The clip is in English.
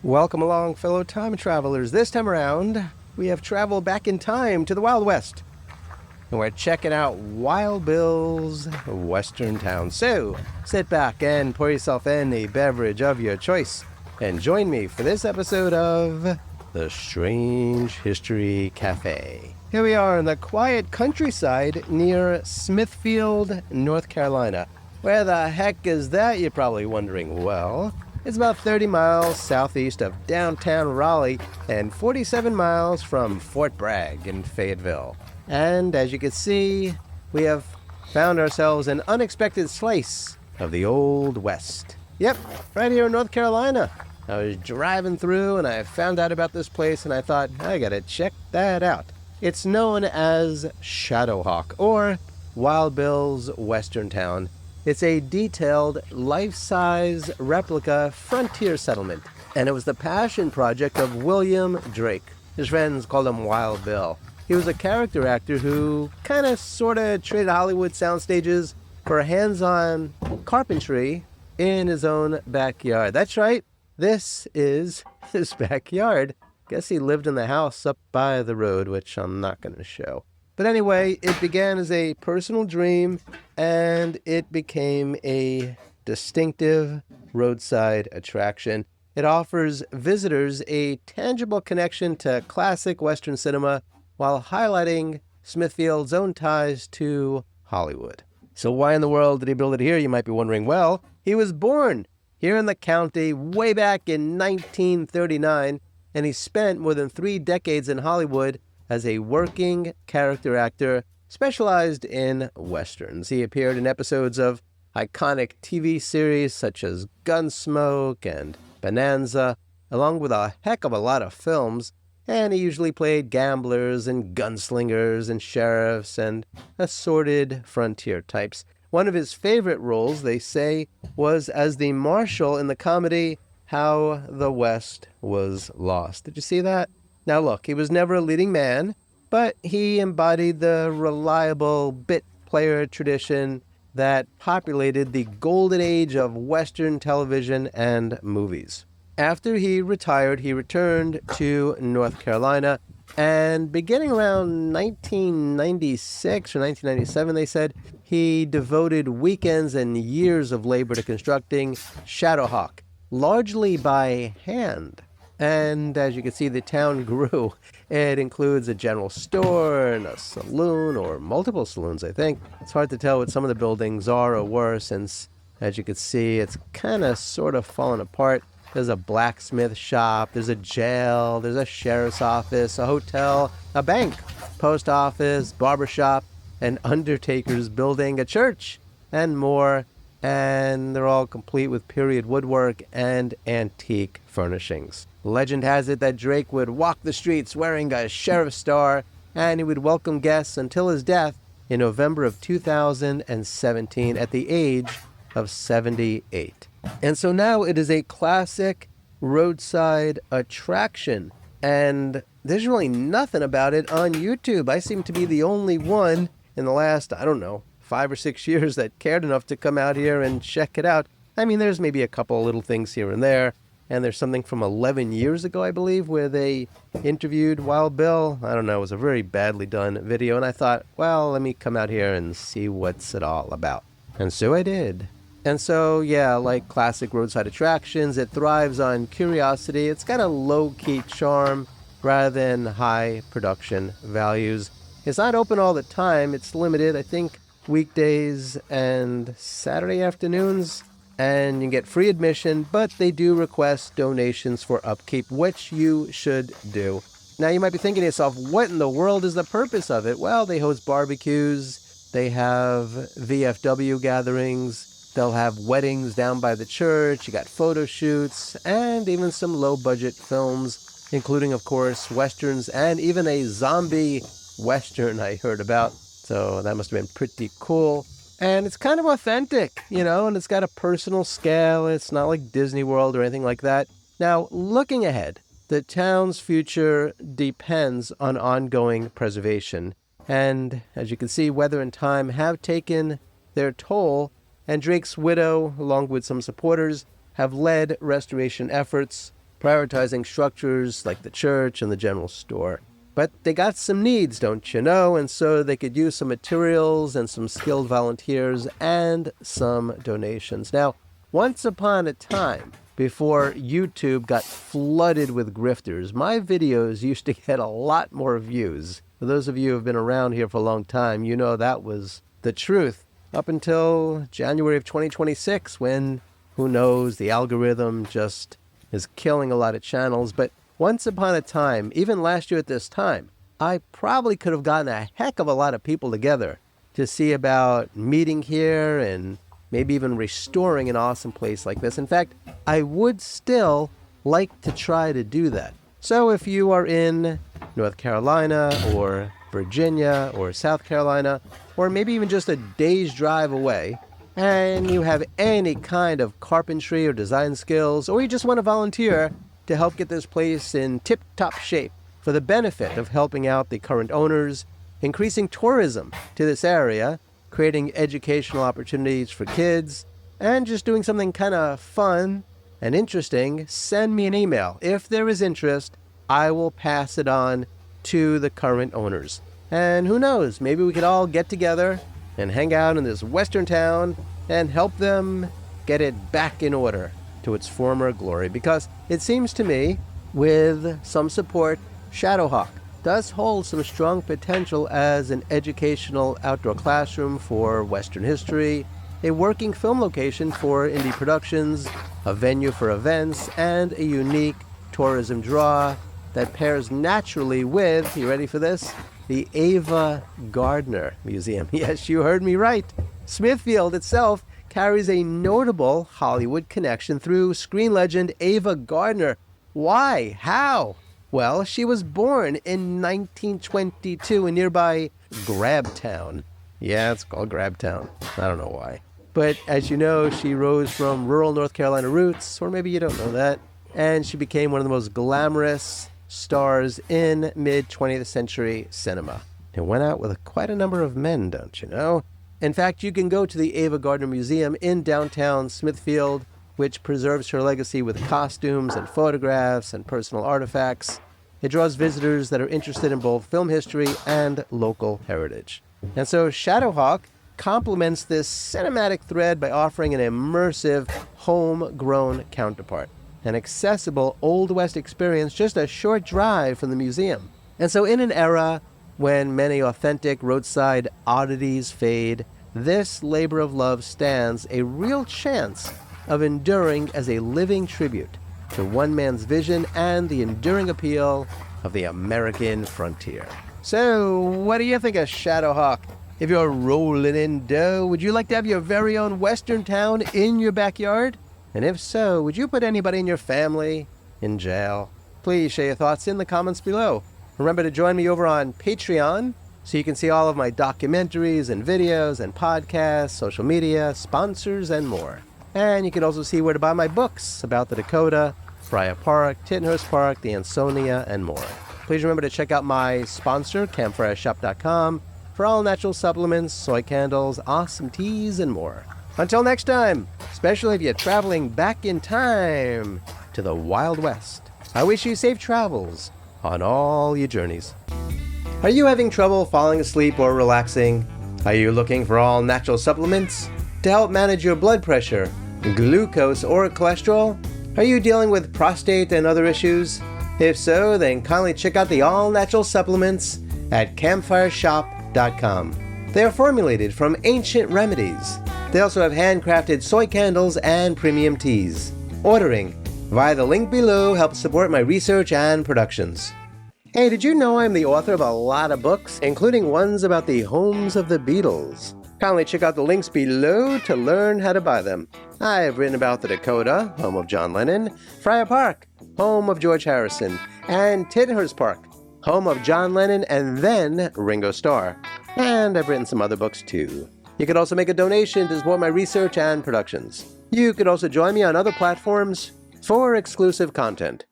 Welcome along, fellow time travelers. This time around, we have traveled back in time to the Wild West. And we're checking out Wild Bill's Western Town. So, sit back and pour yourself in a beverage of your choice. And join me for this episode of The Strange History Cafe. Here we are in the quiet countryside near Smithfield, North Carolina. Where the heck is that, you're probably wondering? Well, it's about 30 miles southeast of downtown Raleigh and 47 miles from Fort Bragg in Fayetteville. And as you can see, we have found ourselves an unexpected slice of the Old West. Yep, right here in North Carolina. I was driving through and I found out about this place and I thought, I gotta check that out. It's known as Shadowhawk, or Wild Bill's Western Town. It's a detailed, life-size replica frontier settlement, and it was the passion project of William Drake. His friends called him Wild Bill. He was a character actor who sorta traded Hollywood sound stages for hands-on carpentry in his own backyard. That's right, this is his backyard. Guess he lived in the house up by the road, which I'm not going to show. But anyway, it began as a personal dream, and it became a distinctive roadside attraction. It offers visitors a tangible connection to classic Western cinema while highlighting Smithfield's own ties to Hollywood. So why in the world did he build it here, you might be wondering? Well, he was born here in the county way back in 1939, and he spent more than 3 decades in Hollywood as a working character actor specialized in Westerns. He appeared in episodes of iconic TV series such as Gunsmoke and Bonanza, along with a heck of a lot of films, and he usually played gamblers and gunslingers and sheriffs and assorted frontier types. One of his favorite roles, they say, was as the marshal in the comedy How the West Was Lost. Did you see that? Now look, he was never a leading man, but he embodied the reliable bit player tradition that populated the golden age of Western television and movies. After he retired, he returned to North Carolina, and beginning around 1996 or 1997, they said, he devoted weekends and years of labor to constructing Shadowhawk, largely by hand. And as you can see, the town grew. It includes a general store and a saloon, or multiple saloons, I think. It's hard to tell what some of the buildings are or were, since, as you can see, it's sort of fallen apart. There's a blacksmith shop, there's a jail, there's a sheriff's office, a hotel, a bank, post office, barber shop, an undertaker's building, a church, and more. And they're all complete with period woodwork and antique furnishings. Legend has it that Drake would walk the streets wearing a sheriff's star, and he would welcome guests until his death in November of 2017 at the age of 78. And so now it is a classic roadside attraction, and there's really nothing about it on YouTube. I seem to be the only one in the last, 5 or 6 years that cared enough to come out here and check it out. I mean, there's maybe a couple of little things here and there, and there's something from 11 years ago, I believe, where they interviewed Wild Bill. I don't know, it was a very badly done video, and I thought, well, let me come out here and see what's it all about. And so I did. And so, yeah, like classic roadside attractions, it thrives on curiosity. It's got a low-key charm rather than high production values. It's not open all the time. It's limited, I think, weekdays and Saturday afternoons, and you can get free admission, but they do request donations for upkeep, which you should do. Now you might be thinking to yourself, what in the world is the purpose of it? Well, they host barbecues, they have VFW gatherings, they'll have weddings down by the church, you got photo shoots, and even some low-budget films, including, of course, westerns, and even a zombie western I heard about. So that must have been pretty cool. And it's kind of authentic, and it's got a personal scale. It's not like Disney World or anything like that. Now, looking ahead, the town's future depends on ongoing preservation. And as you can see, weather and time have taken their toll, and Drake's widow, along with some supporters, have led restoration efforts. prioritizing structures like the church and the general store. But they got some needs, don't you know, and so they could use some materials and some skilled volunteers and some donations. Now, once upon a time, before YouTube got flooded with grifters, my videos used to get a lot more views. For those of you who have been around here for a long time, you know that was the truth. Up until January of 2026, when, who knows, the algorithm just is killing a lot of channels. But once upon a time, even last year at this time, I probably could have gotten a heck of a lot of people together to see about meeting here and maybe even restoring an awesome place like this. In fact, I would still like to try to do that. So if you are in North Carolina or Virginia or South Carolina, or maybe even just a day's drive away, and you have any kind of carpentry or design skills, or you just want to volunteer to help get this place in tip-top shape for the benefit of helping out the current owners, increasing tourism to this area, creating educational opportunities for kids, and just doing something kind of fun and interesting, send me an email. If there is interest, I will pass it on to the current owners. And who knows, maybe we could all get together and hang out in this western town and help them get it back in order to its former glory. Because it seems to me, with some support, Shadowhawk does hold some strong potential as an educational outdoor classroom for Western history, a working film location for indie productions, a venue for events, and a unique tourism draw that pairs naturally with, you ready for this? The Ava Gardner Museum. Yes, you heard me right. Smithfield itself carries a notable Hollywood connection through screen legend Ava Gardner. Why? How? Well, she was born in 1922 in nearby Grabtown. Yeah, it's called Grabtown. I don't know why. But as you know, she rose from rural North Carolina roots, or maybe you don't know that, and she became one of the most glamorous stars in mid-20th century cinema. It went out with quite a number of men, don't you know? In fact, you can go to the Ava Gardner Museum in downtown Smithfield, which preserves her legacy with costumes and photographs and personal artifacts. It draws visitors that are interested in both film history and local heritage. And so Shadowhawk complements this cinematic thread by offering an immersive, homegrown counterpart, an accessible Old West experience just a short drive from the museum. And so in an era when many authentic roadside oddities fade, this labor of love stands a real chance of enduring as a living tribute to one man's vision and the enduring appeal of the American frontier. So, what do you think of Shadowhawk? If you're rolling in dough, would you like to have your very own western town in your backyard? And if so, would you put anybody in your family in jail? Please share your thoughts in the comments below. Remember to join me over on Patreon so you can see all of my documentaries and videos and podcasts, social media, sponsors, and more. And you can also see where to buy my books about the Dakota, Friar Park, Tittenhurst Park, the Ansonia, and more. Please remember to check out my sponsor, campfireshop.com, for all natural supplements, soy candles, awesome teas, and more. Until next time, especially if you're traveling back in time to the Wild West, I wish you safe travels on all your journeys. Are you having trouble falling asleep or relaxing? Are you looking for all natural supplements to help manage your blood pressure, glucose, or cholesterol? Are you dealing with prostate and other issues? If so, then kindly check out the all-natural supplements at campfireshop.com. They are formulated from ancient remedies. They also have handcrafted soy candles and premium teas. Ordering via the link below helps support my research and productions. Hey, did you know I'm the author of a lot of books, including ones about the homes of the Beatles? Kindly check out the links below to learn how to buy them. I've written about the Dakota, home of John Lennon, Friar Park, home of George Harrison, and Tittenhurst Park, home of John Lennon and then Ringo Starr. And I've written some other books too. You could also make a donation to support my research and productions. You could also join me on other platforms for exclusive content.